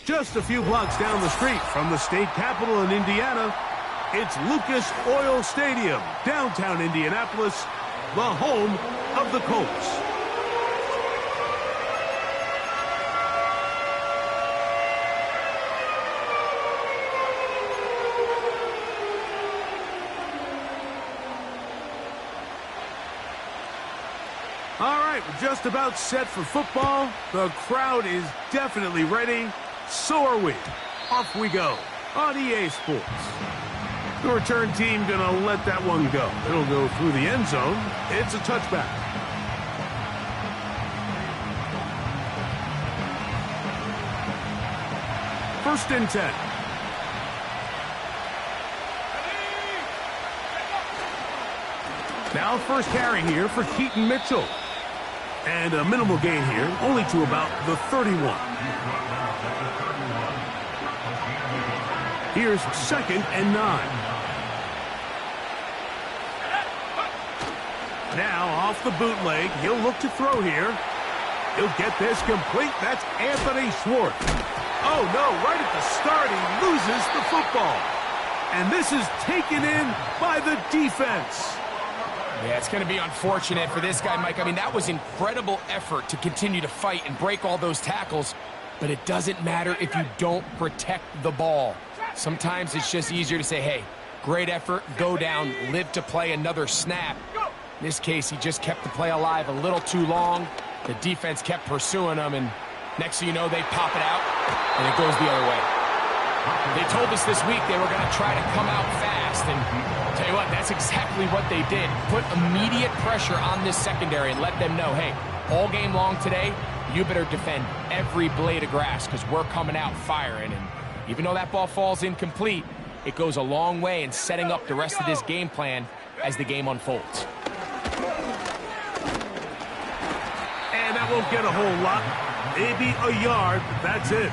Just a few blocks down the street from the state capitol in Indiana, it's Lucas Oil Stadium, downtown Indianapolis, the home of the Colts. All right, we're just about set for football. The crowd is definitely ready. So are we. Off we go on EA Sports. The return team gonna let that one go. It'll go through the end zone. It's a touchback. First and 10. Now first carry here for Keaton Mitchell. And a minimal gain here, only to about the 31. Here's 2nd and 9. Now off the bootleg, he'll look to throw here. He'll get this complete. That's Anthony Schwartz. Oh no, right at the start he loses the football. And this is taken in by the defense. Yeah, it's going to be unfortunate for this guy, Mike. I mean, that was incredible effort to continue to fight and break all those tackles, but it doesn't matter if you don't protect the ball. Sometimes it's just easier to say, hey, great effort, go down, live to play another snap. In this case, he just kept the play alive a little too long. The defense kept pursuing him, and next thing you know, they pop it out, and it goes the other way. They told us this week they were going to try to come out fast, and I'll tell you what, that's exactly what they did. Put immediate pressure on this secondary and let them know, hey, all game long today, you better defend every blade of grass because we're coming out firing. And even though that ball falls incomplete, it goes a long way in setting up the rest of this game plan as the game unfolds. And that won't get a whole lot. Maybe a yard, but that's it.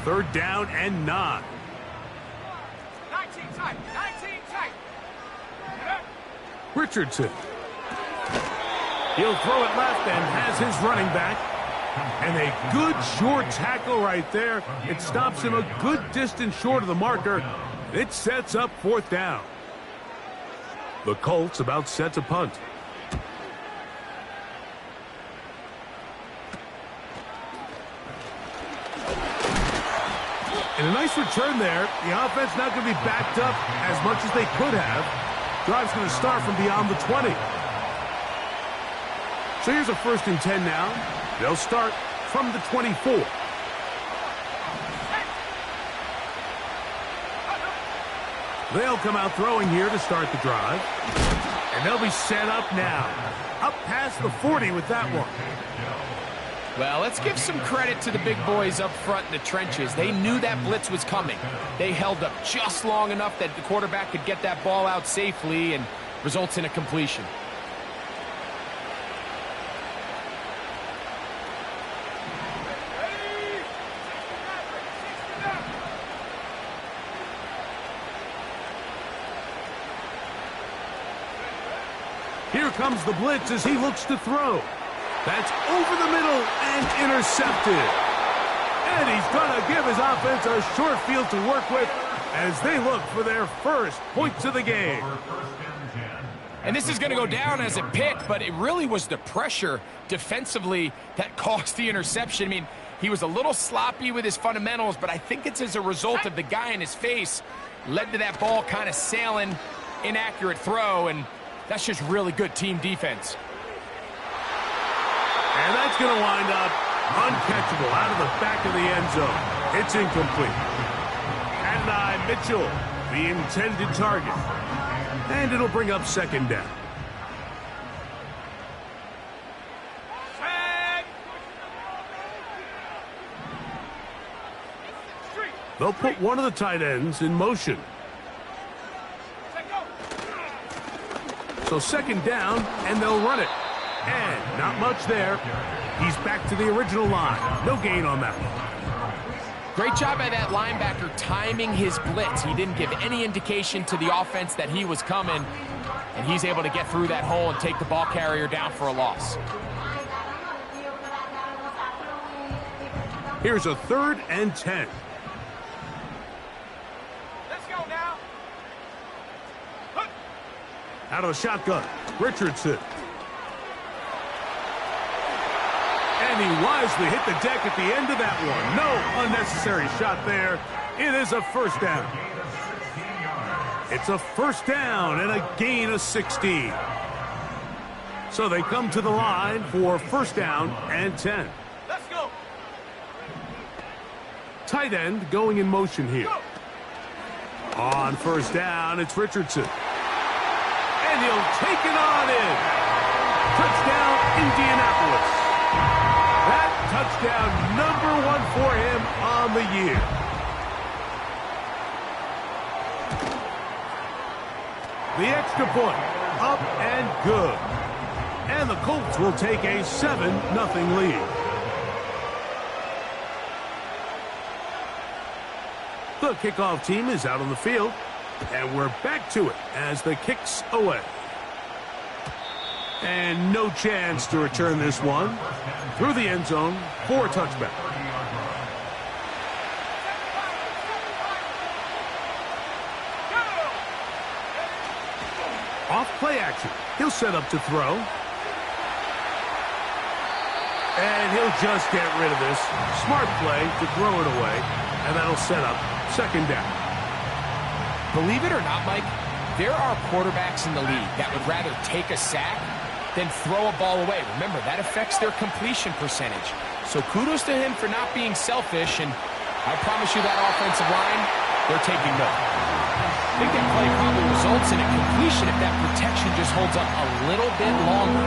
Third down and 9. 19 tight. Richardson. He'll throw it left and has his running back. And a good short tackle right there. It stops him a good distance short of the marker. It sets up 4th down. The Colts about set to punt. And a nice return there. The offense not going to be backed up as much as they could have. Drive's going to start from beyond the 20. So here's a 1st and 10 now. They'll start from the 24. They'll come out throwing here to start the drive. And they'll be set up now. Up past the 40 with that one. Well, let's give some credit to the big boys up front in the trenches. They knew that blitz was coming. They held up just long enough that the quarterback could get that ball out safely and results in a completion. Here comes the blitz as he looks to throw. That's over the middle and intercepted. And he's going to give his offense a short field to work with as they look for their first points of the game. And this is going to go down as a pick, but it really was the pressure defensively that caused the interception. I mean, he was a little sloppy with his fundamentals, but I think it's as a result of the guy in his face led to that ball kind of sailing, inaccurate throw, and that's just really good team defense. And that's going to wind up uncatchable out of the back of the end zone. It's incomplete. And Mitchell, the intended target. And it'll bring up 2nd down. They'll put one of the tight ends in motion. So 2nd down, and they'll run it. And not much there. He's back to the original line. No gain on that one. Great job by that linebacker timing his blitz. He didn't give any indication to the offense that he was coming, and he's able to get through that hole and take the ball carrier down for a loss. Here's a 3rd and 10. Let's go now. Out of the shotgun, Richardson. And he wisely hit the deck at the end of that one. No unnecessary shot there. It is a first down. It's a first down and a gain of 16. So they come to the line for first down and 10. Let's go. Tight end going in motion here. On first down, it's Richardson. And he'll take it on in. Touchdown, Indianapolis. That touchdown, #1 for him on the year. The extra point, up and good. And the Colts will take a 7-0 lead. The kickoff team is out on the field, and we're back to it as the kick's away. And no chance to return this one through the end zone for a touchback. Off play action. He'll set up to throw. And he'll just get rid of this. Smart play to throw it away. And that'll set up second down. Believe it or not, Mike, there are quarterbacks in the league that would rather take a sack than throw a ball away. Remember, that affects their completion percentage. So kudos to him for not being selfish, and I promise you that offensive line, they're taking note. I think that play probably results in a completion if that protection just holds up a little bit longer.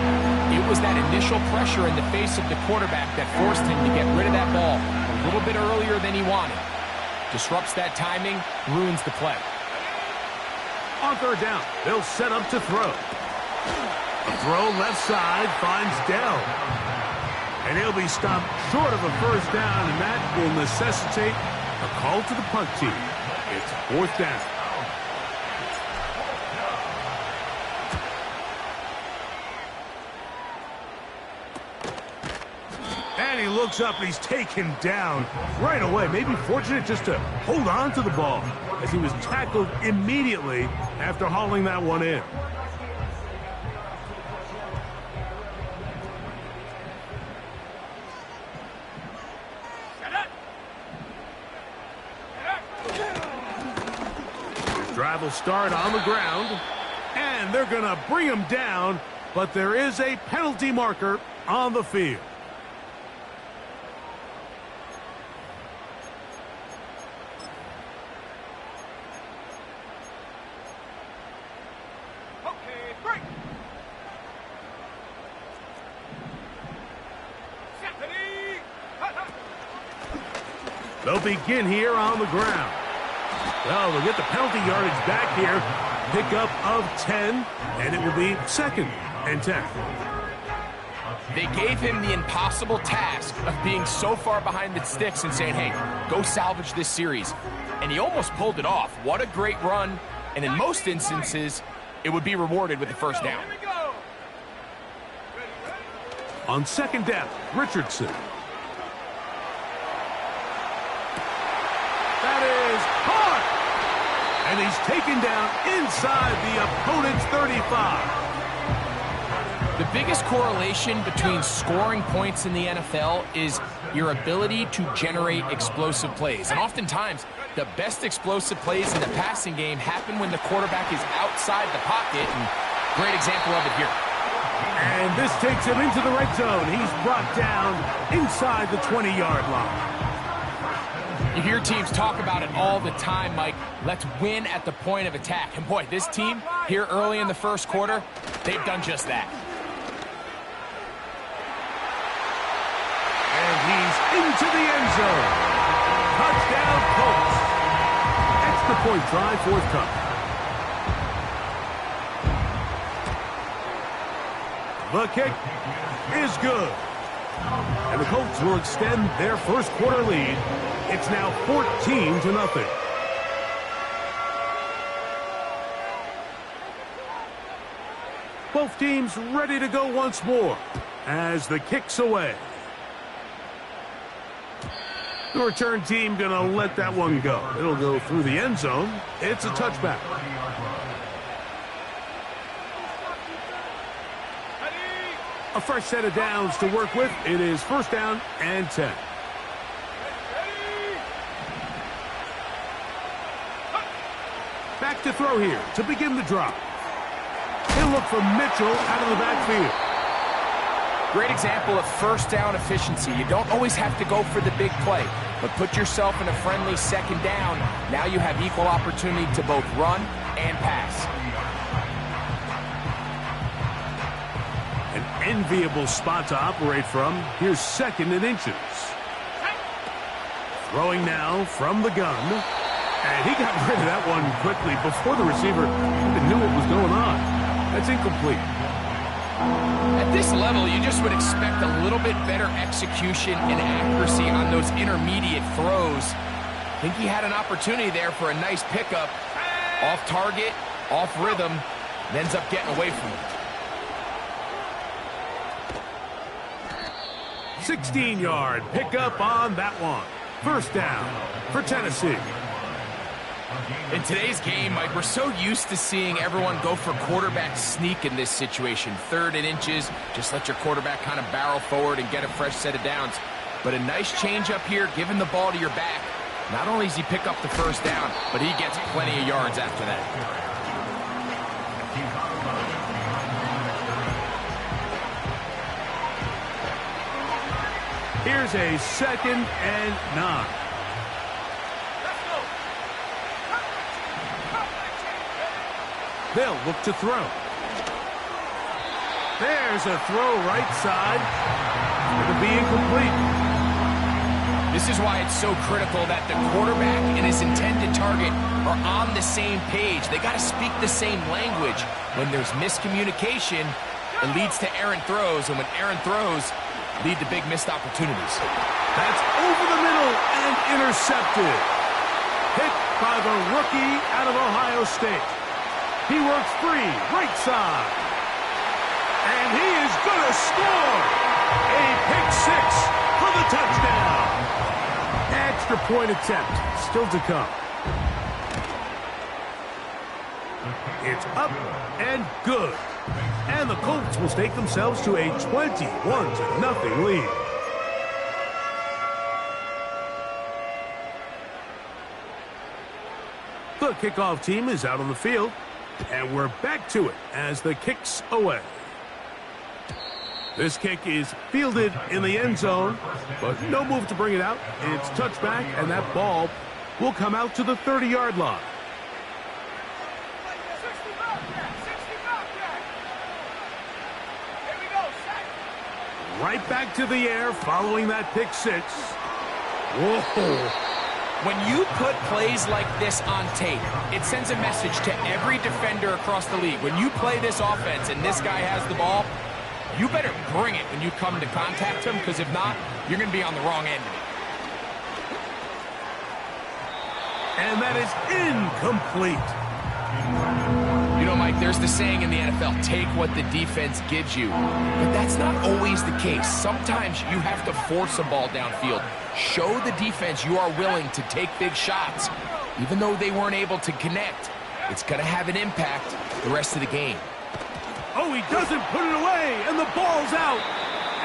It was that initial pressure in the face of the quarterback that forced him to get rid of that ball a little bit earlier than he wanted. Disrupts that timing, ruins the play. On third down, they'll set up to throw. A throw left side finds Dell. And he'll be stopped short of a first down, and that will necessitate a call to the punt team. It's fourth down. And he looks up and he's taken down right away. Maybe fortunate just to hold on to the ball as he was tackled immediately after hauling that one in. Drive will start on the ground, and they're going to bring him down, but there is a penalty marker on the field. Okay, break. Stephanie. They'll begin here on the ground. Well, they'll get the penalty yardage back here. Pickup of 10, and it will be second and 10. They gave him the impossible task of being so far behind the sticks and saying, hey, go salvage this series. And he almost pulled it off. What a great run. And in most instances, it would be rewarded with the first down. Here we go. On second down, Richardson. That is hard. And he's taken down inside the opponent's 35. The biggest correlation between scoring points in the NFL is your ability to generate explosive plays. And oftentimes, the best explosive plays in the passing game happen when the quarterback is outside the pocket. And great example of it here. And this takes him into the red zone. He's brought down inside the 20-yard line. You hear teams talk about it all the time, Mike. Let's win at the point of attack. And boy, this team here early in the first quarter, they've done just that. And he's into the end zone. Touchdown, Colts. Extra point try forthcoming. The kick is good. And the Colts will extend their first quarter lead. It's now 14-0. Both teams ready to go once more as the kick's away. The return team going to let that one go. It'll go through the end zone. It's a touchback. A fresh set of downs to work with. It is first down and 10. Back to throw here to begin the drop. He'll look for Mitchell out of the backfield. Great example of first down efficiency. You don't always have to go for the big play, but put yourself in a friendly second down. Now you have equal opportunity to both run and pass. An enviable spot to operate from. Here's second and inches. Throwing now from the gun. And he got rid of that one quickly before the receiver even knew what was going on. That's incomplete. At this level, you just would expect a little bit better execution and accuracy on those intermediate throws. I think he had an opportunity there for a nice pickup. Off target, off rhythm, and ends up getting away from it. 16-yard pickup on that one. First down for Tennessee. In today's game, Mike, we're so used to seeing everyone go for quarterback sneak in this situation. Third and inches, just let your quarterback kind of barrel forward and get a fresh set of downs. But a nice change up here, giving the ball to your back. Not only does he pick up the first down, but he gets plenty of yards after that. Here's a second and 9. They'll look to throw. There's a throw right side. It'll be incomplete. This is why it's so critical that the quarterback and his intended target are on the same page. They got to speak the same language. When there's miscommunication, it leads to errant throws, and when errant throws lead to big missed opportunities. That's over the middle and intercepted. Hit by the rookie out of Ohio State. He works free, right side. And he is going to score. A pick six for the touchdown. Extra point attempt still to come. It's up and good. And the Colts will stake themselves to a 21-0 lead. The kickoff team is out on the field. And we're back to it as the kick's away. This kick is fielded in the end zone, but no move to bring it out. It's touchback, and that ball will come out to the 30-yard line. Right back to the air following that pick six. Whoa. When you put plays like this on tape, it sends a message to every defender across the league. When you play this offense and this guy has the ball, you better bring it when you come to contact him, because if not, you're going to be on the wrong end of it. And that is incomplete. You know, Mike, there's the saying in the NFL, take what the defense gives you. But that's not always the case. Sometimes you have to force a ball downfield. Show the defense you are willing to take big shots. Even though they weren't able to connect, it's going to have an impact the rest of the game. Oh, he doesn't put it away, and the ball's out.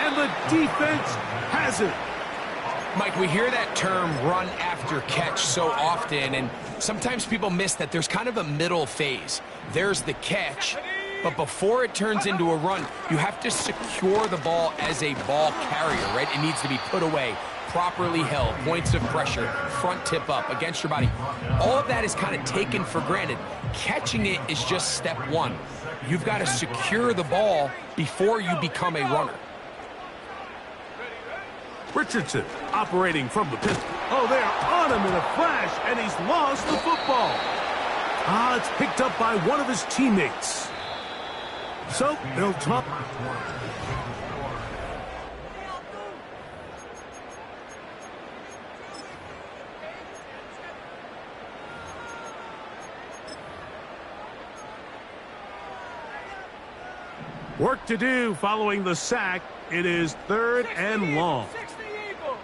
And the defense has it. Mike, we hear that term run after catch so often, and sometimes people miss that there's kind of a middle phase. There's the catch, but before it turns into a run, you have to secure the ball as a ball carrier, right? It needs to be put away, properly held, points of pressure, front tip up against your body. All of that is kind of taken for granted. Catching it is just step one. You've got to secure the ball before you become a runner. Richardson operating from the pistol. Oh, they are on him in a flash, and he's lost the football. It's picked up by one of his teammates. So they'll talk. Work to do following the sack. It is 3rd and long. 60 Eagle.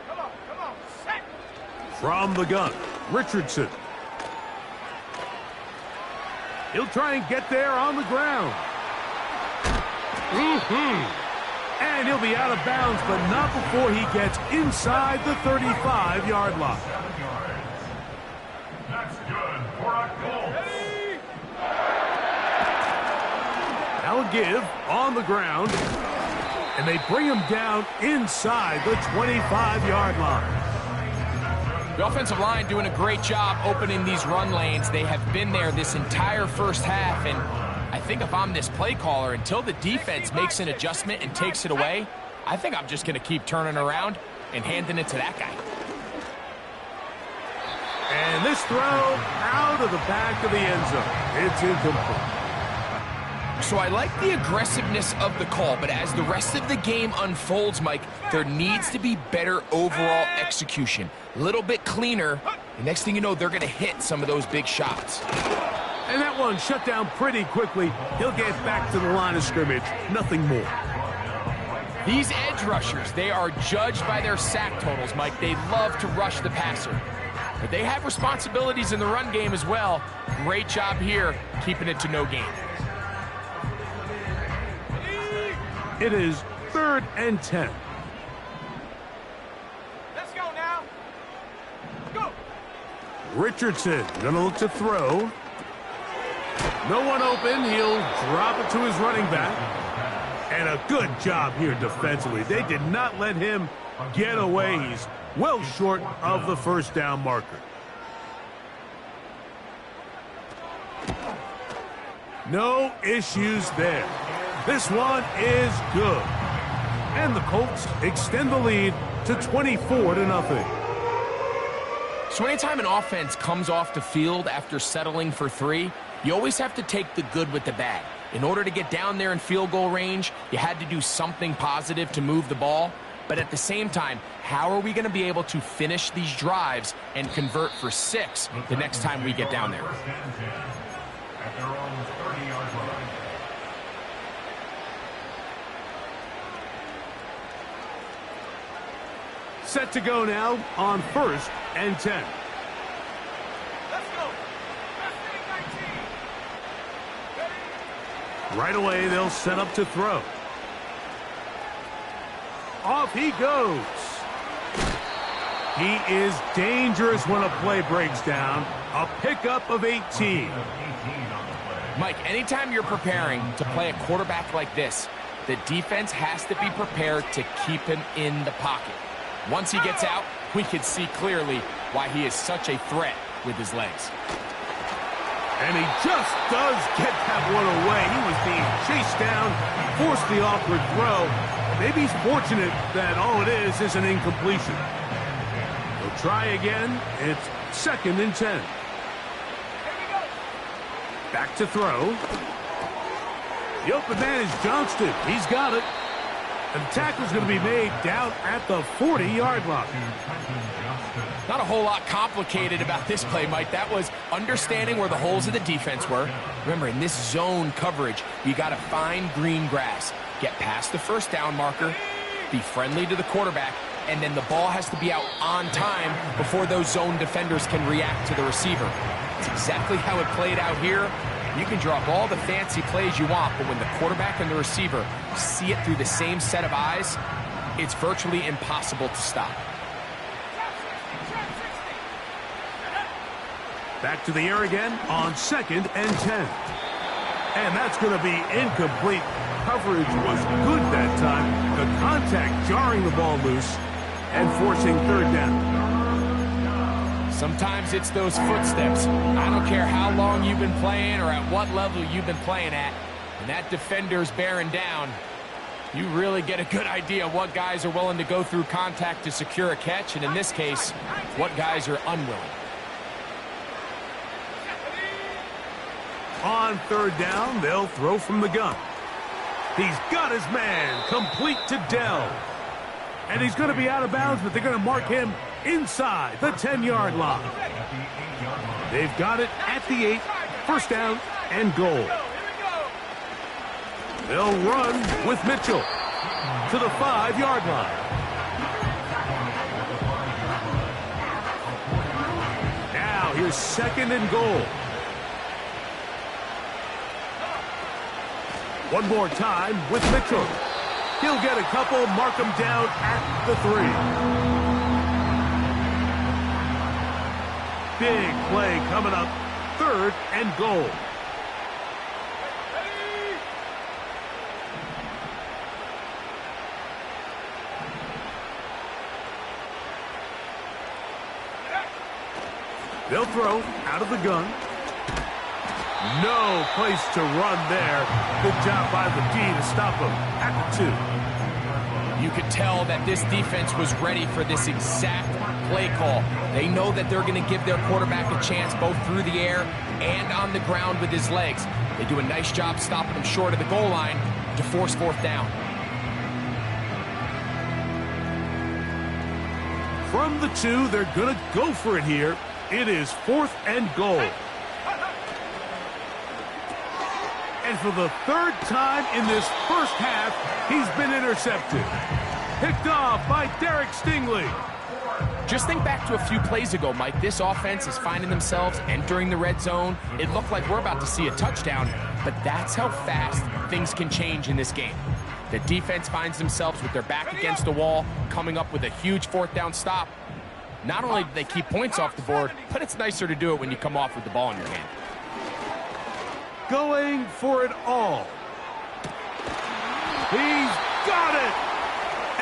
Come on, set. From the gun, Richardson. He'll try and get there on the ground. And he'll be out of bounds, but not before he gets inside the 35-yard line. That's good for a goal. Now a give on the ground. And they bring him down inside the 25-yard line. The offensive line doing a great job opening these run lanes. They have been there this entire first half, and I think if I'm this play caller, until the defense makes an adjustment and takes it away, I think I'm just going to keep turning around and handing it to that guy. And this throw out of the back of the end zone. It's incomplete. So I like the aggressiveness of the call, but as the rest of the game unfolds, Mike, there needs to be better overall execution. A little bit cleaner. The next thing you know, they're going to hit some of those big shots. And that one shut down pretty quickly. He'll get back to the line of scrimmage. Nothing more. These edge rushers, they are judged by their sack totals, Mike. They love to rush the passer. But they have responsibilities in the run game as well. Great job here, keeping it to no gain. It is 3rd and 10. Let's go now. Go. Richardson gonna look to throw. No one open. He'll drop it to his running back. And a good job here defensively. They did not let him get away. He's well short of the first down marker. No issues there. This one is good. And the Colts extend the lead to 24-0. So anytime an offense comes off the field after settling for 3, you always have to take the good with the bad. In order to get down there in field goal range, you had to do something positive to move the ball. But at the same time, how are we going to be able to finish these drives and convert for 6 the next time we get down there? At their own 30-yard line. Set to go now on 1st and 10. Let's go. That's 19. Right away, they'll set up to throw. Off he goes. He is dangerous when a play breaks down. A pickup of 18. Mike, anytime you're preparing to play a quarterback like this, the defense has to be prepared to keep him in the pocket. Once he gets out, we can see clearly why he is such a threat with his legs. And he just does get that one away. He was being chased down, forced the awkward throw. Maybe he's fortunate that all it is an incompletion. He'll try again. It's 2nd and 10. Back to throw. The open man is Johnston. He's got it. And the tackle's going to be made down at the 40-yard line. Not a whole lot complicated about this play, Mike. That was understanding where the holes of the defense were. Remember, in this zone coverage, you got to find green grass. Get past the first down marker, be friendly to the quarterback, and then the ball has to be out on time before those zone defenders can react to the receiver. It's exactly how it played out here. You can draw up all the fancy plays you want, but when the quarterback and the receiver see it through the same set of eyes, it's virtually impossible to stop. Back to the air again on 2nd and 10. And that's going to be incomplete. Coverage was good that time. The contact jarring the ball loose and forcing 3rd down. Sometimes it's those footsteps. I don't care how long you've been playing or at what level you've been playing at. When that defender's bearing down, you really get a good idea of what guys are willing to go through contact to secure a catch, and in this case, what guys are unwilling. On third down, they'll throw from the gun. He's got his man, complete to Dell. And he's going to be out of bounds, but they're going to mark him inside the 10-yard line. They've got it at the 8, first down and goal. They'll run with Mitchell to the 5-yard line. Now here's second and goal. One more time with Mitchell. He'll get a couple, mark him down at the 3. Big play coming up, third and goal. They'll throw out of the gun. No place to run there. Good job by the D to stop him at the 2. You could tell that this defense was ready for this exact play call. They know that they're going to give their quarterback a chance both through the air and on the ground with his legs. They do a nice job stopping him short of the goal line to force fourth down. From the 2, they're going to go for it here. It is fourth and goal. And for the third time in this first half, he's been intercepted. Picked off by Derek Stingley. Just think back to a few plays ago, Mike. This offense is finding themselves entering the red zone. It looked like we're about to see a touchdown, but that's how fast things can change in this game. The defense finds themselves with their back against the wall, coming up with a huge fourth down stop. Not only do they keep points off the board, but it's nicer to do it when you come off with the ball in your hand. Going for it all. He's got it!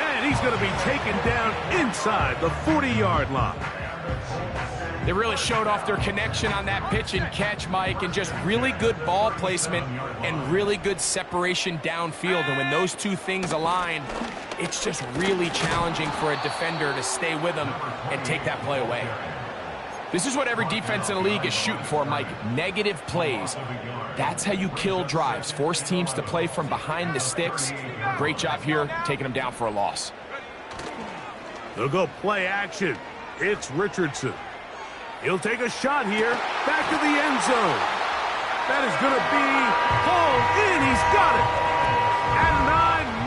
And he's going to be taken down inside the 40-yard line. They really showed off their connection on that pitch and catch, Mike, and just really good ball placement and really good separation downfield. And when those two things align, it's just really challenging for a defender to stay with them and take that play away. This is what every defense in the league is shooting for, Mike. Negative plays. That's how you kill drives. Force teams to play from behind the sticks. Great job here, taking them down for a loss. They'll go play action. It's Richardson. He'll take a shot here. Back to the end zone. That is going to be hauled in. He's got it. At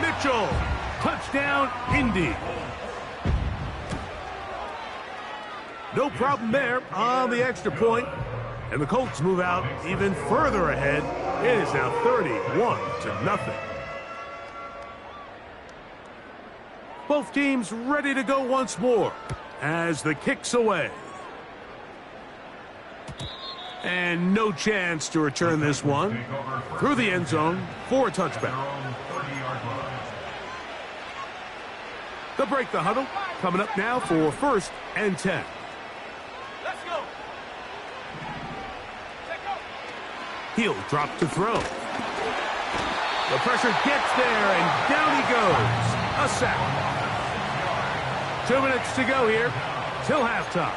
9, Mitchell. Touchdown, Indy. No problem there on the extra point. And the Colts move out even further ahead. It is now 31-0. Both teams ready to go once more as the kick's away. And no chance to return this one through the end zone for a touchback. They'll break the huddle. Coming up now for first and 10. Let's go. He'll drop to throw. The pressure gets there, and down he goes. A sack. 2 minutes to go here till halftime.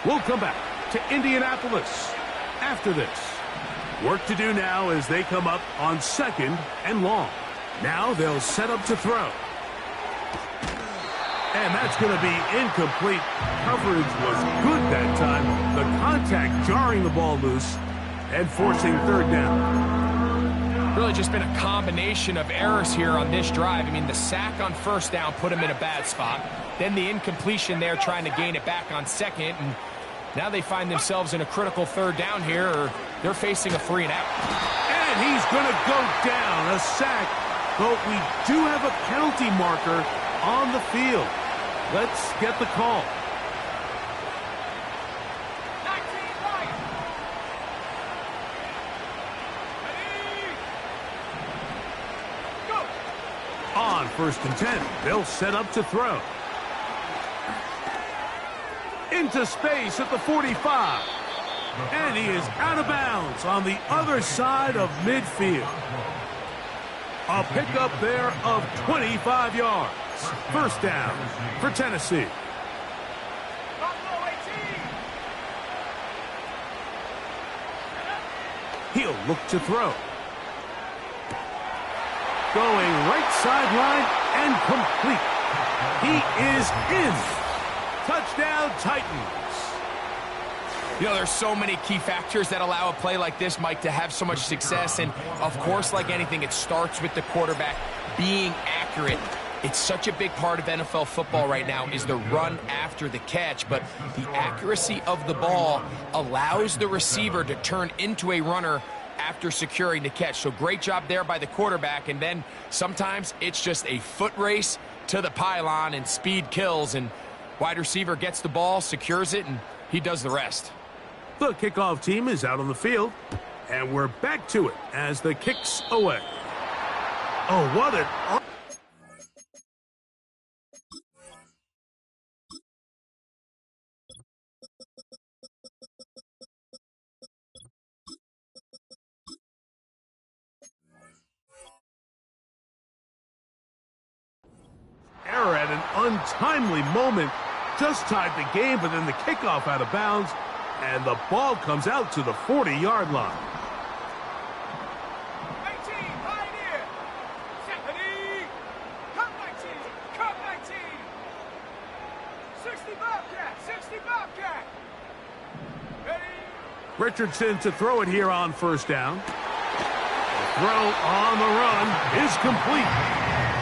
We'll come back to Indianapolis after this. Work to do now as they come up on second and long. Now they'll set up to throw. And that's going to be incomplete. Coverage was good that time. The contact jarring the ball loose and forcing third down. Really just been a combination of errors here on this drive. I mean, the sack on first down put him in a bad spot. Then the incompletion there trying to gain it back on second. And now they find themselves in a critical third down here, or they're facing a 3 and out. And he's going to go down. A sack. But we do have a penalty marker on the field. Let's get the call. 19 right. Ready. Go. On first and 10, they'll set up to throw. Into space at the 45. And he is out of bounds on the other side of midfield. A pickup there of 25 yards. First down for Tennessee. Buffalo 18. He'll look to throw. Going right sideline and complete. He is in. Touchdown, Titans. You know, there's so many key factors that allow a play like this, Mike, to have so much success. And, of course, like anything, it starts with the quarterback being accurate. It's such a big part of NFL football right now is the run after the catch. But the accuracy of the ball allows the receiver to turn into a runner after securing the catch. So great job there by the quarterback. And then sometimes it's just a foot race to the pylon and speed kills. And wide receiver gets the ball, secures it, and he does the rest. The kickoff team is out on the field. And we're back to it as the kick's away. Oh, what an... error at an untimely moment. Just tied the game, but then the kickoff out of bounds, and the ball comes out to the 40-yard line. 18, Pioneer. Stephanie. Cut 19. Cut 19. 60 Bobcat. 60 Bobcat. Ready. Richardson to throw it here on first down. The throw on the run is complete.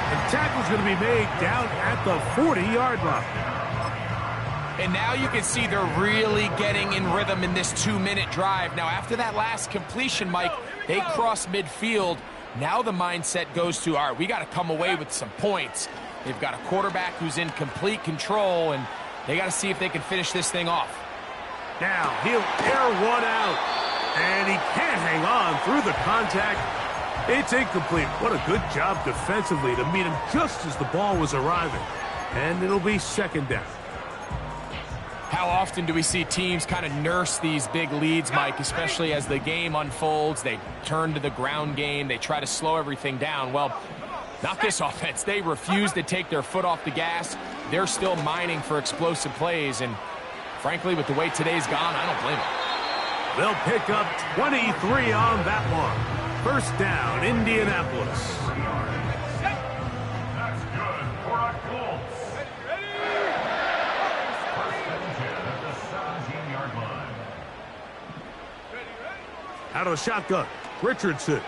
The tackle's going to be made down at the 40-yard line. And now you can see they're really getting in rhythm in this 2-minute drive. Now, after that last completion, Mike, they cross midfield. Now the mindset goes to, all right, we got to come away with some points. They've got a quarterback who's in complete control, and they got to see if they can finish this thing off. Now he'll air one out, and he can't hang on through the contact. It's incomplete. What a good job defensively to meet him just as the ball was arriving. And it'll be second down. How often do we see teams kind of nurse these big leads, Mike, especially as the game unfolds? They turn to the ground game. They try to slow everything down. Well, not this offense. They refuse to take their foot off the gas. They're still mining for explosive plays. And frankly, with the way today's gone, I don't blame them. They'll pick up 23 on that one. First down, Indianapolis. That's good for our Colts. Out of the shotgun, Richardson.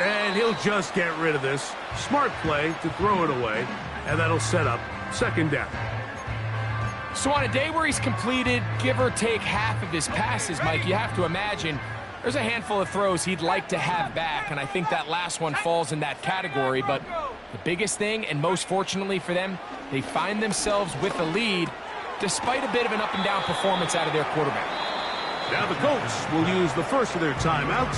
And he'll just get rid of this. Smart play to throw it away, and that'll set up second down. So on a day where he's completed, give or take half of his passes, Mike, you have to imagine there's a handful of throws he'd like to have back, and I think that last one falls in that category. But the biggest thing, and most fortunately for them, they find themselves with a lead despite a bit of an up-and-down performance out of their quarterback. Now the Colts will use the first of their timeouts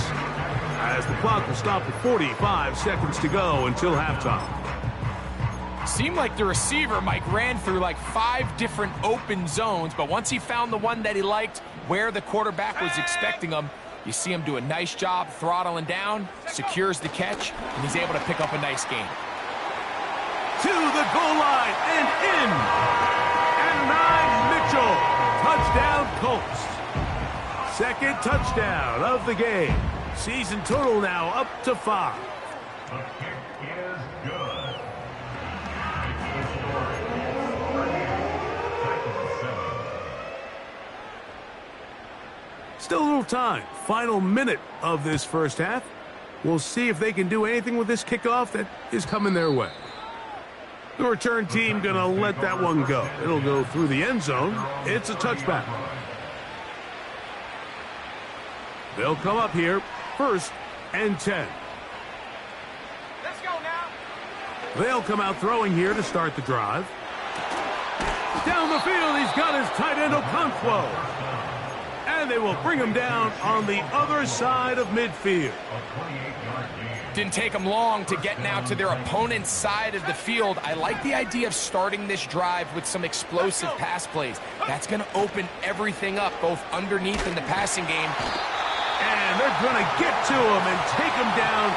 as the clock will stop with 45 seconds to go until halftime. Seemed like the receiver, Mike, ran through like 5 different open zones, but once he found the one that he liked where the quarterback was expecting him, you see him do a nice job throttling down, secures the catch, and he's able to pick up a nice gain. To the goal line and in. And 9, Mitchell. Touchdown, Colts. Second touchdown of the game. Season total now up to 5. The kick is good. Still a little time. Final minute of this first half. We'll see if they can do anything with this kickoff that is coming their way. The return team going to let that one go. It'll go through the end zone. It's a touchback. They'll come up here, 1st and 10. Let's go now. They'll come out throwing here to start the drive. Down the field, he's got his tight end Okonkwo. And they will bring him down on the other side of midfield. Didn't take them long to get now to their opponent's side of the field. I like the idea of starting this drive with some explosive pass plays. That's going to open everything up, both underneath in the passing game. And they're going to get to him and take him down,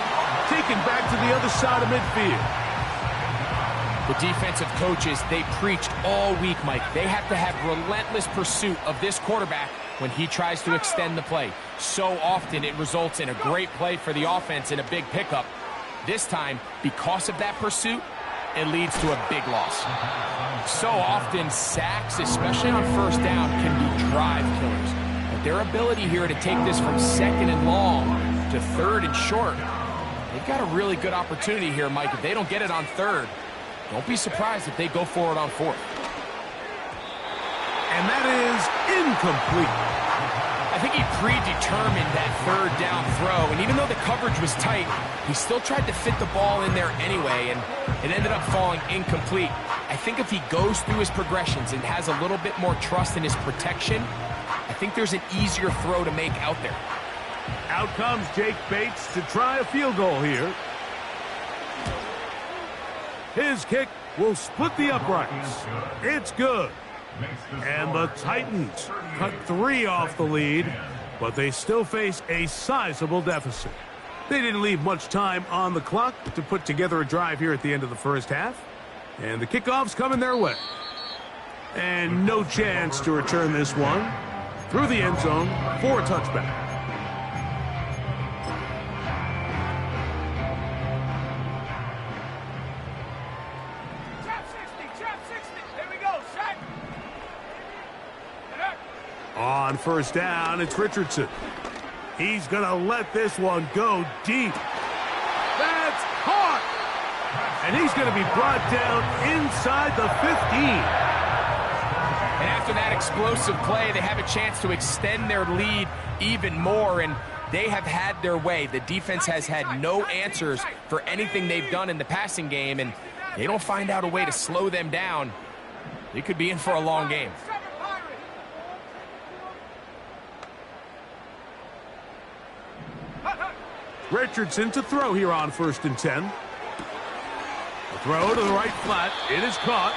take him back to the other side of midfield. The defensive coaches, they preached all week, Mike. They have to have relentless pursuit of this quarterback when he tries to extend the play. So often it results in a great play for the offense and a big pickup. This time, because of that pursuit, it leads to a big loss. So often, sacks, especially on first down, can be drive killers. But their ability here to take this from second and long to third and short, they've got a really good opportunity here, Mike. If they don't get it on third, don't be surprised if they go for it on fourth. And that is incomplete. I think he predetermined that third down throw, and even though the coverage was tight, he still tried to fit the ball in there anyway, and it ended up falling incomplete. I think if he goes through his progressions and has a little bit more trust in his protection, I think there's an easier throw to make out there. Out comes Jake Bates to try a field goal here. His kick will split the uprights. It's good. And the Titans cut 3 off the lead, but they still face a sizable deficit. They didn't leave much time on the clock to put together a drive here at the end of the first half. And the kickoff's coming their way. And no chance to return this one through the end zone for a touchback. On first down, it's Richardson. He's going to let this one go deep. That's caught! And he's going to be brought down inside the 15. And after that explosive play, they have a chance to extend their lead even more, and they have had their way. The defense has had no answers for anything they've done in the passing game, and they don't find out a way to slow them down. They could be in for a long game. Richardson to throw here on 1st and 10. A throw to the right flat. It is caught.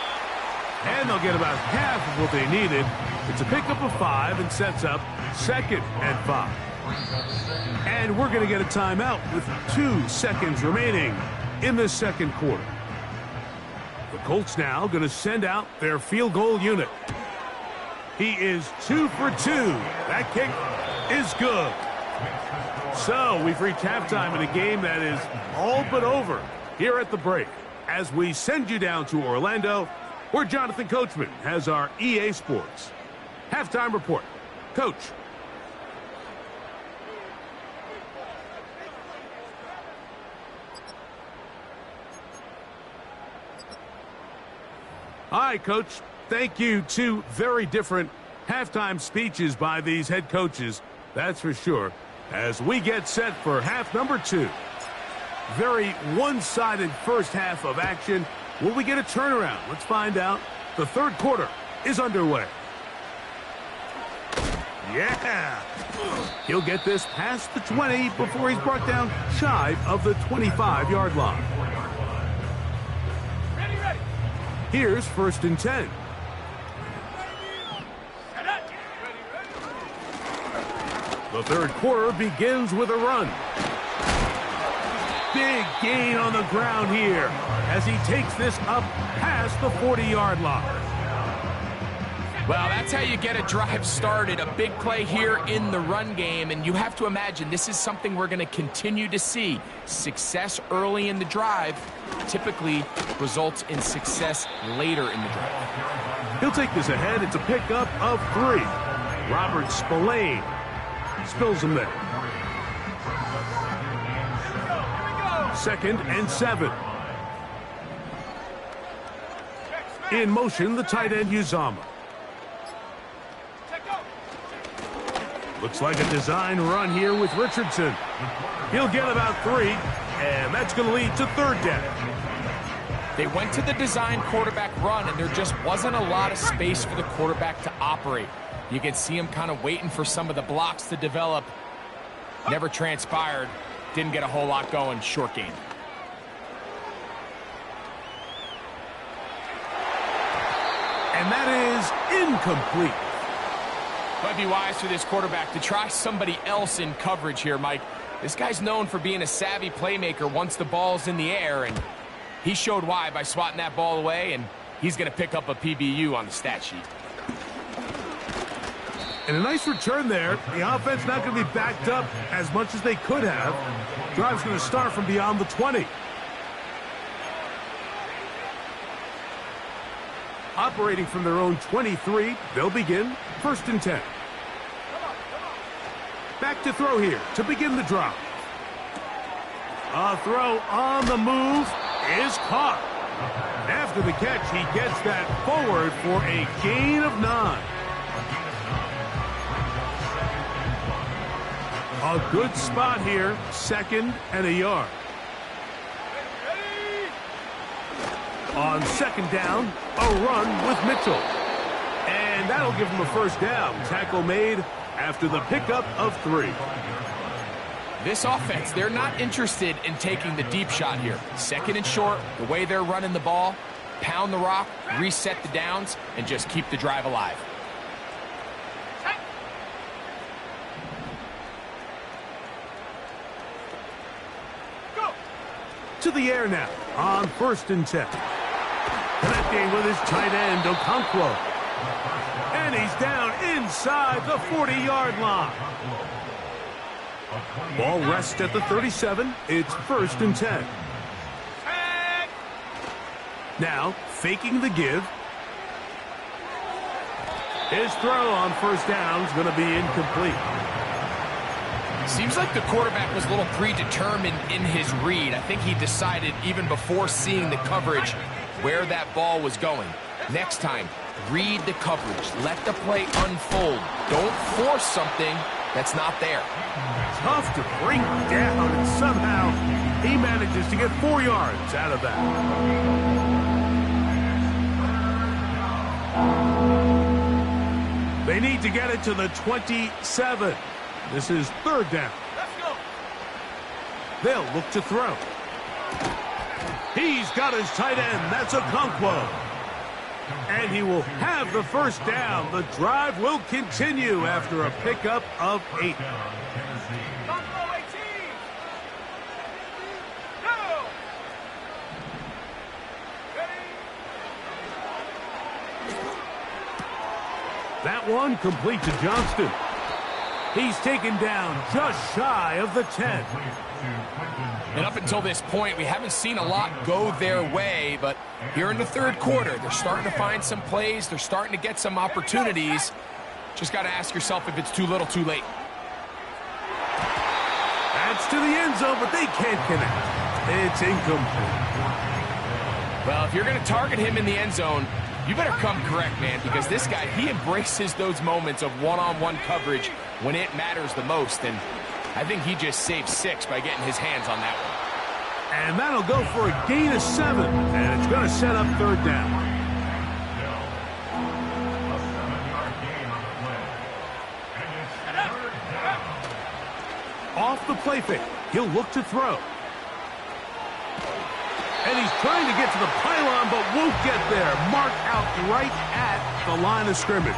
And they'll get about half of what they needed. It's a pickup of 5 and sets up 2nd and 5. And we're going to get a timeout with 2 seconds remaining in the second quarter. The Colts now going to send out their field goal unit. He is 2 for 2. That kick is good. So we've reached halftime in a game that is all but over here at the break, as we send you down to Orlando, where Jonathan Coachman has our EA Sports halftime report. Coach. All right, Coach. Thank you. 2 very different halftime speeches by these head coaches, that's for sure, as we get set for half number 2. Very one-sided first half of action. Will we get a turnaround? Let's find out. The third quarter is underway. Yeah! He'll get this past the 20 before he's brought down shy of the 25-yard line. Ready. Here's 1st and 10. The third quarter begins with a run. Big gain on the ground here as he takes this up past the 40-yard line. Well, that's how you get a drive started. A big play here in the run game, and you have to imagine this is something we're going to continue to see. Success early in the drive typically results in success later in the drive. He'll take this ahead. It's a pickup of 3. Robert Spillane spills him there. 2nd and 7. In motion, the tight end Uzama. Looks like a design run here with Richardson. He'll get about 3, and that's going to lead to 3rd down. They went to the design quarterback run, and there just wasn't a lot of space for the quarterback to operate. You can see him kind of waiting for some of the blocks to develop. Never transpired. Didn't get a whole lot going. Short game. And that is incomplete. Might be wise for this quarterback to try somebody else in coverage here, Mike. This guy's known for being a savvy playmaker once the ball's in the air, and He showed why by swatting that ball away, and he's going to pick up a PBU on the stat sheet. And a nice return there. The offense not going to be backed up as much as they could have. Drive's going to start from beyond the 20. Operating from their own 23, they'll begin 1st and 10. Back to throw here to begin the drive. A throw on the move is caught. After the catch, he gets that forward for a gain of 9. A good spot here, 2nd and a yard. On 2nd down, a run with Mitchell. And that'll give him a 1st down. Tackle made after the pickup of 3. This offense, they're not interested in taking the deep shot here. 2nd and short, the way they're running the ball, pound the rock, reset the downs, and just keep the drive alive. To the air now on 1st and 10. Connecting with his tight end, Okonkwo. And he's down inside the 40-yard line. Ball rests at the 37. It's 1st and 10. Now, faking the give. His throw on 1st down is going to be incomplete. Seems like the quarterback was a little predetermined in his read. I think he decided even before seeing the coverage where that ball was going. Next time, read the coverage. Let the play unfold. Don't force something that's not there. Tough to bring down, and somehow he manages to get 4 yards out of that. They need to get it to the 27. This is 3rd down. Let's go. They'll look to throw. He's got his tight end. That's Okonkwo. And he will have the 1st down. The drive will continue after a pickup of 8. Buffalo 18. Go. Ready. That one complete to Johnston. He's taken down just shy of the 10. And up until this point, we haven't seen a lot go their way, but here in the 3rd quarter, they're starting to find some plays. They're starting to get some opportunities. Just got to ask yourself if it's too little, too late. That's to the end zone, but they can't connect. It's incomplete. Well, if you're going to target him in the end zone, you better come correct, man, because this guy, he embraces those moments of one-on-one coverage when it matters the most, and I think he just saved 6 by getting his hands on that one. And that'll go for a gain of 7, and it's going to set up 3rd down. A 7-yard gain on the play. And it's 3rd down. Off the play fake, he'll look to throw. And he's trying to get to the pylon, but won't get there. Marked out right at the line of scrimmage.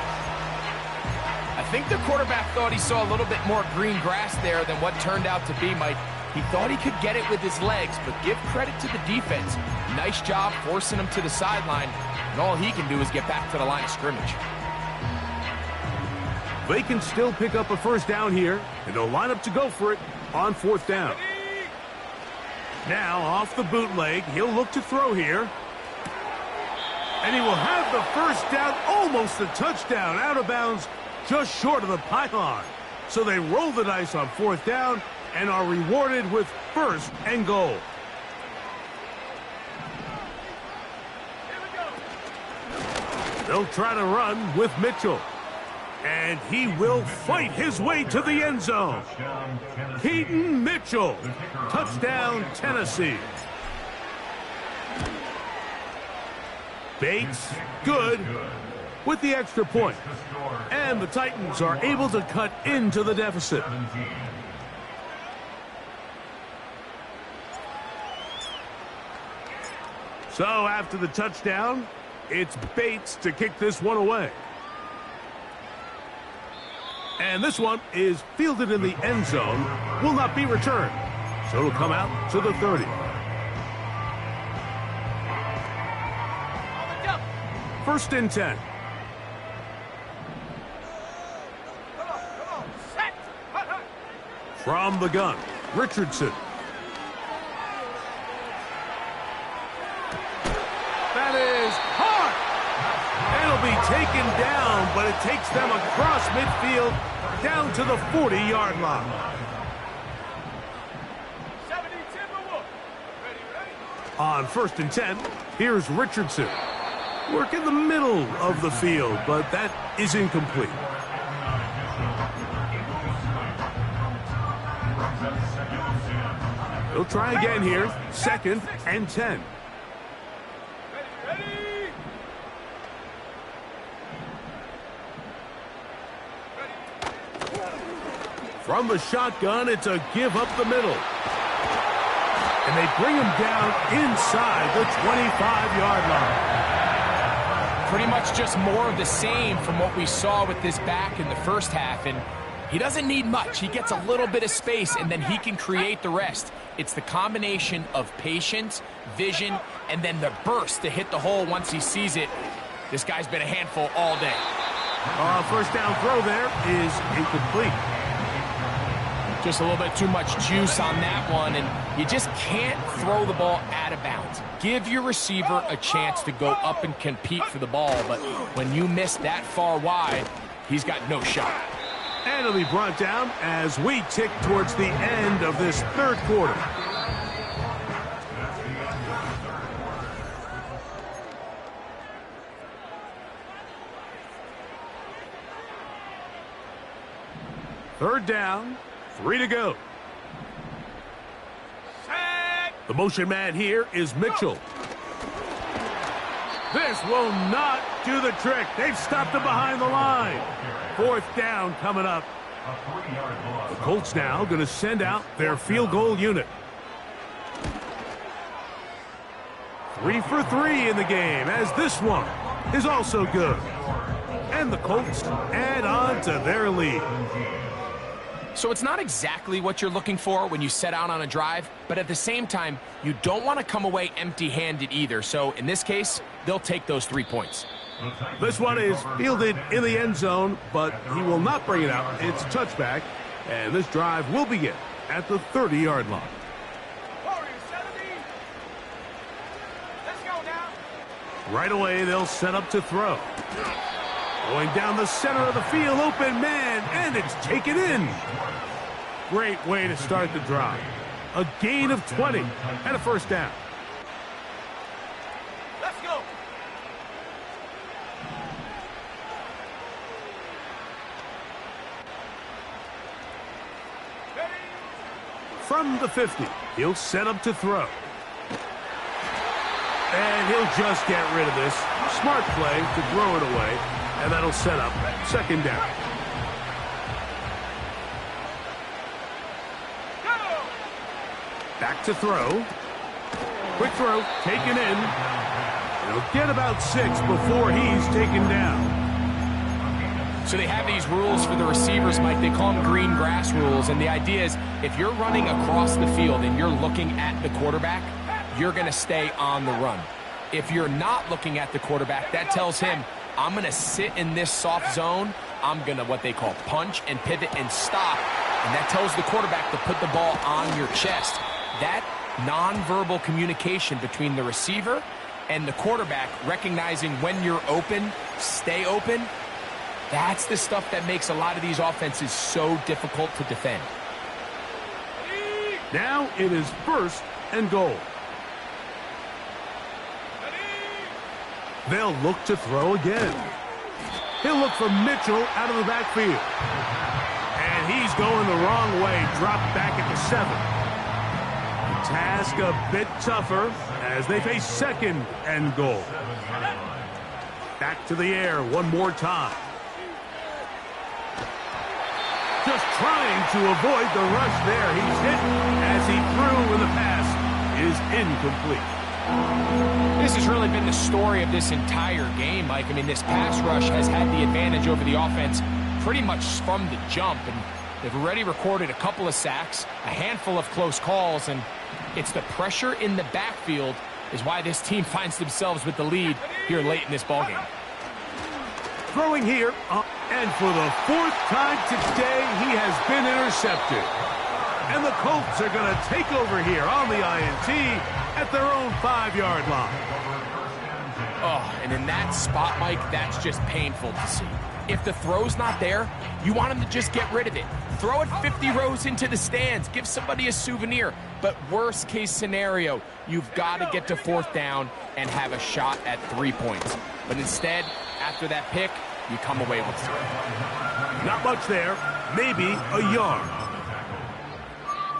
I think the quarterback thought he saw a little bit more green grass there than what turned out to be, Mike. He thought he could get it with his legs, but give credit to the defense. Nice job forcing him to the sideline, and all he can do is get back to the line of scrimmage. They can still pick up a 1st down here, and they'll line up to go for it on 4th down. Now, off the bootleg, he'll look to throw here. And he will have the 1st down, almost a touchdown, out of bounds, just short of the pylon. So they roll the dice on 4th down and are rewarded with 1st and goal. They'll try to run with Mitchell. And he will fight his way to the end zone. Keaton Mitchell. Touchdown, Tennessee. Bates, good, with the extra point. And the Titans are able to cut into the deficit. So after the touchdown, it's Bates to kick this one away. And this one is fielded in the end zone, will not be returned. So it'll come out to the 30. first and 10. Set. Hut, hut. From the gun, Richardson. That is hard. It'll be taken down, but it takes them across midfield down to the 40-yard line. 70 Timberwolves. Ready, ready. On first and 10, here's Richardson. Work in the middle of the field, but that is incomplete. He'll try again here. Second and 10. Ready, ready. From the shotgun, it's a give up the middle. And they bring him down inside the 25-yard line. Pretty much just more of the same from what we saw with this back in the first half. And he doesn't need much. He gets a little bit of space, and then he can create the rest. It's the combination of patience, vision, and then the burst to hit the hole once he sees it. This guy's been a handful all day. First down throw there is incomplete. Just a little bit too much juice on that one, and you just can't throw the ball out of bounds. Give your receiver a chance to go up and compete for the ball, but when you miss that far wide, he's got no shot. And it'll be brought down as we tick towards the end of this third quarter. Third down, 3 to go. Set. The motion man here is Mitchell. This will not do the trick. They've stopped him behind the line. Fourth down coming up. The Colts now going to send out their field goal unit. 3 for 3 in the game, as this one is also good. And the Colts add on to their lead. So it's not exactly what you're looking for when you set out on a drive, but at the same time, you don't want to come away empty-handed either. So in this case, they'll take those 3 points. This one is fielded in the end zone, but he will not bring it out. It's touchback, and this drive will begin at the 30-yard line. Warriors 70. Let's go now. Right away, they'll set up to throw. Going down the center of the field, open man, and it's taken in. Great way to start the drive. A gain of 20 and a first down. Let's go. Ready. From the 50, he'll set up to throw. And he'll just get rid of this. Smart play to throw it away, and that'll set up second down. Go. Back to throw. Quick throw, taken in. He'll get about 6 before he's taken down. So they have these rules for the receivers, Mike. They call them green grass rules. And the idea is if you're running across the field and you're looking at the quarterback, you're going to stay on the run. If you're not looking at the quarterback, that tells him, I'm going to sit in this soft zone. I'm going to what they call punch and pivot and stop. And that tells the quarterback to put the ball on your chest. That nonverbal communication between the receiver and the quarterback, recognizing when you're open, stay open, that's the stuff that makes a lot of these offenses so difficult to defend. Now it is first and goal. They'll look to throw again. He'll look for Mitchell out of the backfield. And he's going the wrong way, dropped back at the 7. The task a bit tougher as they face second and goal. Back to the air one more time. Just trying to avoid the rush there. He's hit as he threw, and the pass is incomplete. This has really been the story of this entire game, Mike. I mean, this pass rush has had the advantage over the offense pretty much from the jump, and they've already recorded a couple of sacks, a handful of close calls, and it's the pressure in the backfield is why this team finds themselves with the lead here late in this ballgame. Throwing here, and for the fourth time today, he has been intercepted. And the Colts are going to take over here on the INT at their own 5-yard line. Oh, and in that spot, Mike, that's just painful to see. If the throw's not there, you want him to just get rid of it. Throw it 50 rows into the stands. Give somebody a souvenir. But worst case scenario, you've got to get to fourth down and have a shot at 3 points. But instead, after that pick, you come away with 0. Not much there. Maybe a yard.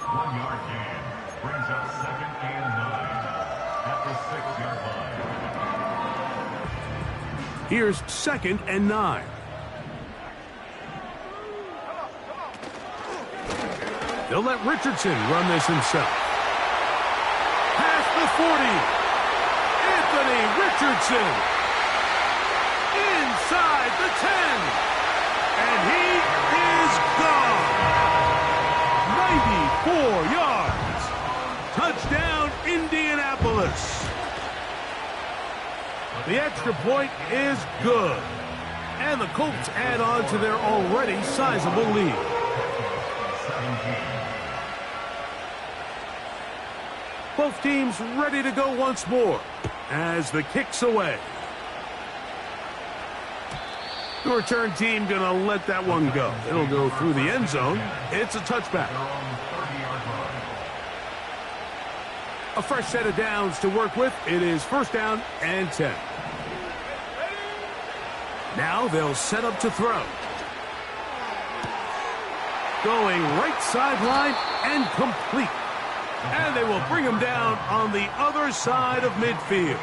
1 yard gain brings up 2nd and 9 at the 6-yard line. Here's 2nd and 9. They'll let Richardson run this himself. Past the 40. Anthony Richardson. Inside the 10. And he is gone. 94 yards. Touchdown, Indianapolis. The extra point is good. And the Colts add on to their already sizable lead. 17. Both teams ready to go once more as the kick's away. The return team going to let that one go. It'll go through the end zone. It's a touchback. A fresh set of downs to work with. It is 1st down and 10. Now they'll set up to throw. Going right sideline and complete. And they will bring him down on the other side of midfield.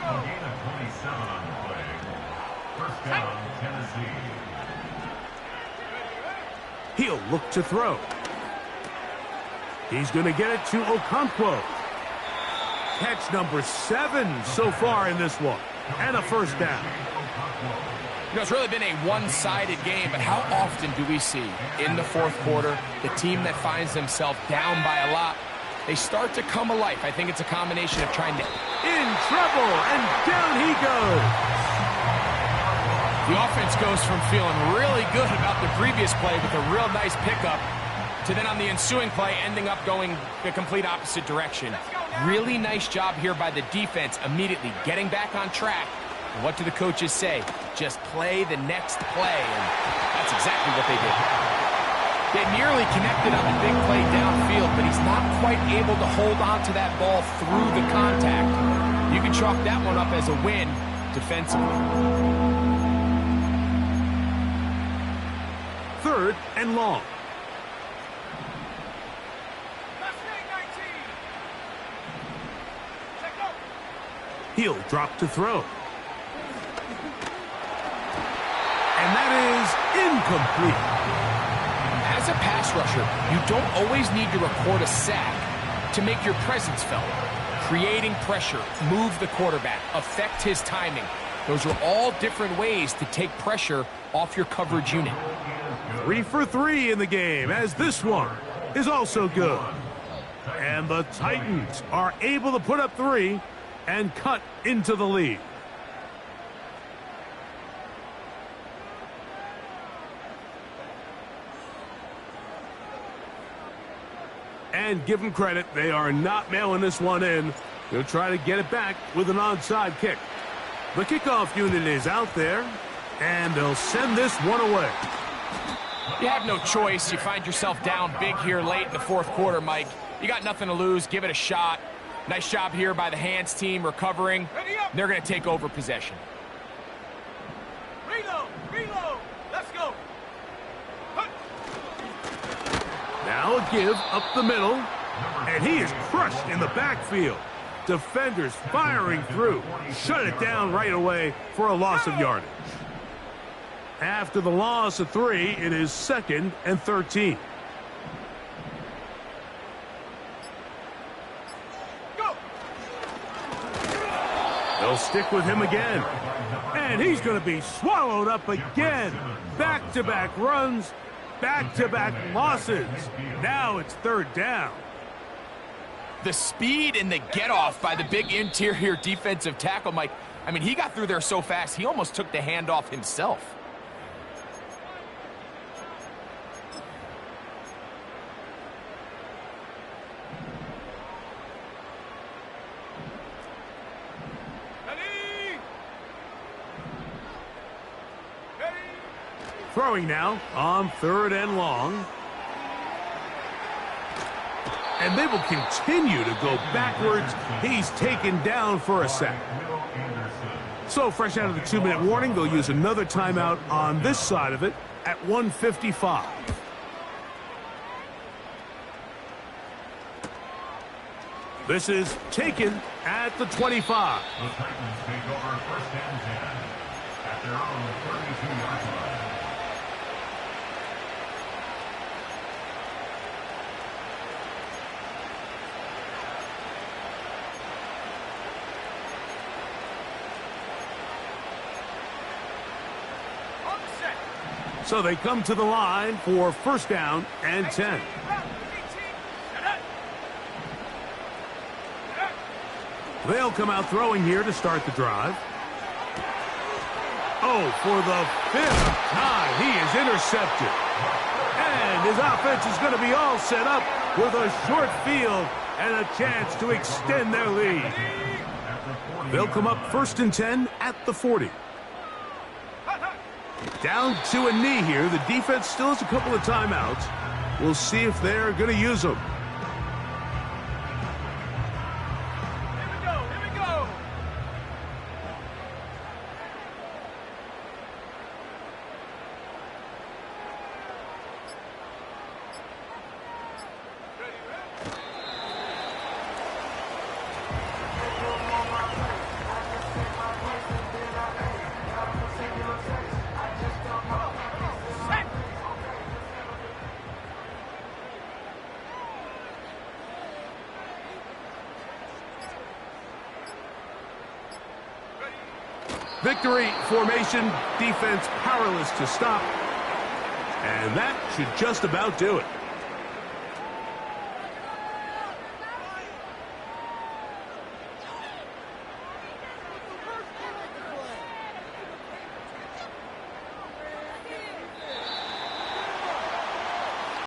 A gain of 27 on the play. 1st down, Tennessee. He'll look to throw. He's going to get it to Okonkwo. Catch number 7 so far in this one. And a 1st down. You know, it's really been a one-sided game, but how often do we see in the 4th quarter the team that finds themselves down by a lot, they start to come alive? I think it's a combination of trying to... In trouble, and down he goes. The offense goes from feeling really good about the previous play with a real nice pickup to then on the ensuing play ending up going the complete opposite direction. Really nice job here by the defense immediately getting back on track. And what do the coaches say? Just play the next play, and that's exactly what they did. They nearly connected on the big play downfield, but he's not quite able to hold on to that ball through the contact. You can chalk that one up as a win defensively. 3rd and long. He'll drop to throw. And that is incomplete. As a pass rusher, you don't always need to record a sack to make your presence felt. Creating pressure, move the quarterback, affect his timing. Those are all different ways to take pressure off your coverage unit. 3 for 3 in the game, as this one is also good. And the Titans are able to put up 3 and cut into the lead. And give them credit, they are not mailing this one in. They'll try to get it back with an onside kick. The kickoff unit is out there, and they'll send this one away. You have no choice. You find yourself down big here late in the 4th quarter, Mike. You got nothing to lose. Give it a shot. Nice job here by the hands team recovering. They're going to take over possession. Reload! Reload! Let's go! Now a give up the middle, and he is crushed in the backfield. Defenders firing through. Shut it down right away for a loss of yardage. After the loss of 3, it is 2nd and 13. Go! They'll stick with him again. And he's going to be swallowed up again. Back-to-back runs, back-to-back losses. Now it's 3rd down. The speed and the get-off by the big interior defensive tackle, Mike, I mean, he got through there so fast, he almost took the handoff himself. Throwing now on 3rd and long. And they will continue to go backwards. He's taken down for a sack. So fresh out of the 2-minute warning, they'll use another timeout on this side of it at 1:55. This is taken at the 25. The Titans take over 1st and 10 at their own 32-yard line. So they come to the line for 1st down and 10. They'll come out throwing here to start the drive. Oh, for the 5th time, he is intercepted. And his offense is going to be all set up with a short field and a chance to extend their lead. They'll come up 1st and 10 at the 40. Down to a knee here. The defense still has a couple of timeouts. We'll see if they're going to use them. Here we go. Victory formation, defense powerless to stop. And that should just about do it.